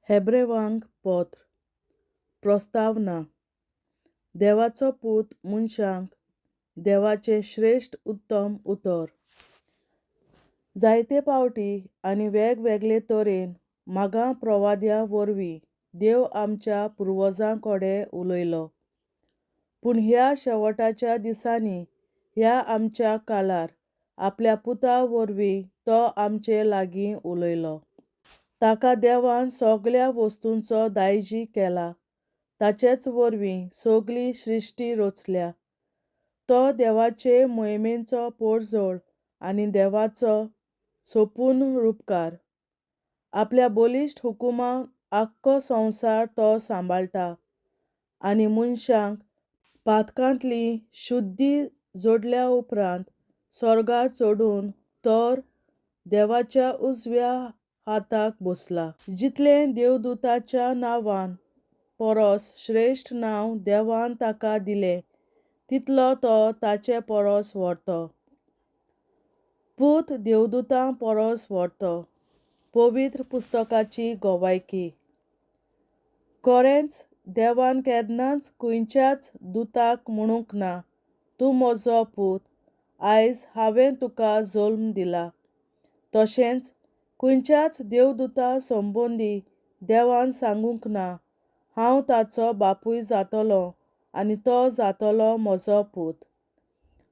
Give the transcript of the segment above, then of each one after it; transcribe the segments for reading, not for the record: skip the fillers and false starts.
हेब्रेवांक पत्र प्रस्तावना देवाचो पूत मनशांक देवाचें श्रेष्ठ उत्तम उतर. जायते पावटी आनी वेगवेगळे तरेन मागां प्रवाद्यां वरवीं देव आमच्या पुर्वजां कडेन उलयलो. पूण ह्या शेवटाच्या दिसांनी ह्या आमच्या काळार आपल्या पुता वरवीं तो आमचे लागीं उलयलो. ताका देवान सगळ्या वस्तूंचो दायजी केला. ताचेच वरवीं सगळी सृश्टी रचल्या. तो देवाचे मोहिमेचो पडझड आनी देवाचो सोंपून उपकार. आपल्या बलिश्ट हुकुमाक आख्खो संवसार तो सांबाळटा आनी मनशांक पातकांतली शुद्धी जोडल्या उपरांत स्वर्गार चडून तर देवाच्या उजव्या हाताक बसला. जितलें देवदूतांच्या नांवां परस श्रेष्ठ नांव देवान ताका दिलें तितलो तो ताचे परस व्हडतो. पूत देवदूतां परस व्हडतो. पवित्र पुस्तकाची गोवायकी. खरेंच देवान केन्नाच खंयच्याच दुताक म्हणूंक ना, तूं म्हजो पूत, आयज हांवें तुका जल्म दिला. तशेंच खंयच्याच देवदूता संबंदी देवान सांगूंक ना, हांव ताचो बापूय जातलों आनी तो जातलो म्हजो पूत.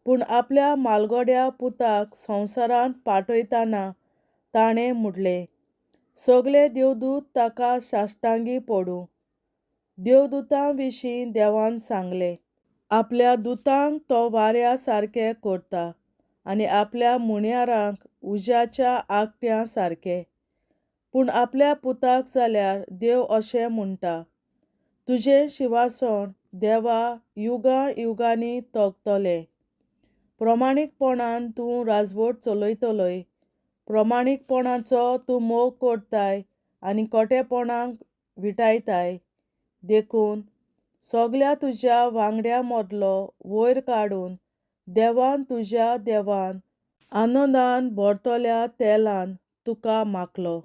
पूण आपल्या मालगड्या पुताक संवसारांत पाठयतना ताणें म्हणलें, सगळे देवदूत ताका साश्टांगी पडूं. देवदूतां विशीं देवान सांगलें, आपल्या दुतांक तो वाऱ्या सारके करता आनी आपल्या म्हणयारांक उज्याच्या आंखट्या सारके. पूण आपल्या पुताक जाल्यार देव अशें म्हणटा, तुजें सिंहासन देवा युगां युगांनी तगतलें. प्रमाणीकपणान तूं राजवट चलयतलोय. प्रमाणीकपणाचो तूं मोग करताय आनी खोटेपणाक विटायताय. देखून सगळ्या तुज्या वांगड्यां मदलो वयर काडून देवान तुज्या देवान आनंदान भरतल्या तेलान तुका माखलो.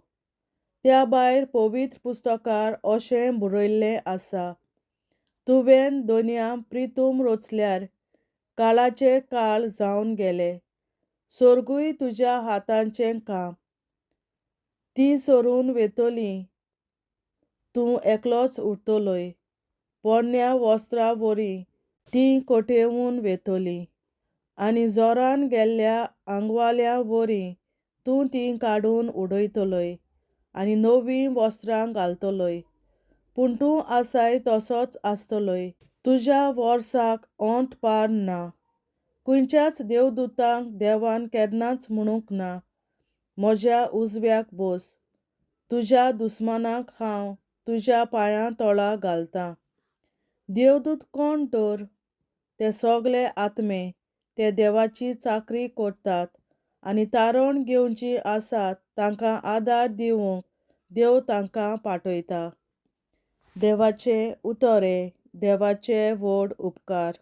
त्या भायर पवित्र पुस्तकार अशें बरयल्लें आसा, तुवें दोनया प्रितूम रचल्यार काळाचे काळ जावन गेले. सर्गूय तुज्या हातांचें काम. तीं सरून वेतलीं, तूं एकलोच उरतलोय. पोरण्या वस्त्रां वरीं तीं कठेवून वेतलीं आनी जोरान गेल्ल्या आंगवाल्या वरीं तूं तीं काडून उडयतलोय आनी नवीं वस्त्रां घालतलोय. पूण तूं आसाय तसोच आसतलोय. तुज्या वर्साक अंत पार ना. खंयच्याच देवदूतांक देवान केन्नाच म्हणूंक ना, म्हज्या उजव्याक बस. तुज्या दुस्मानाक हांव तुज्या पांयां तळा घालतां. देवदूत कोण तर? ते सगळे आत्मे. ते देवाची चाकरी करतात आनी तारण घेवचीं आसात तांकां आदार दिवंक देव तांकां पाठयता. देवाचें उतरें. देवाचे व्हड उपकार.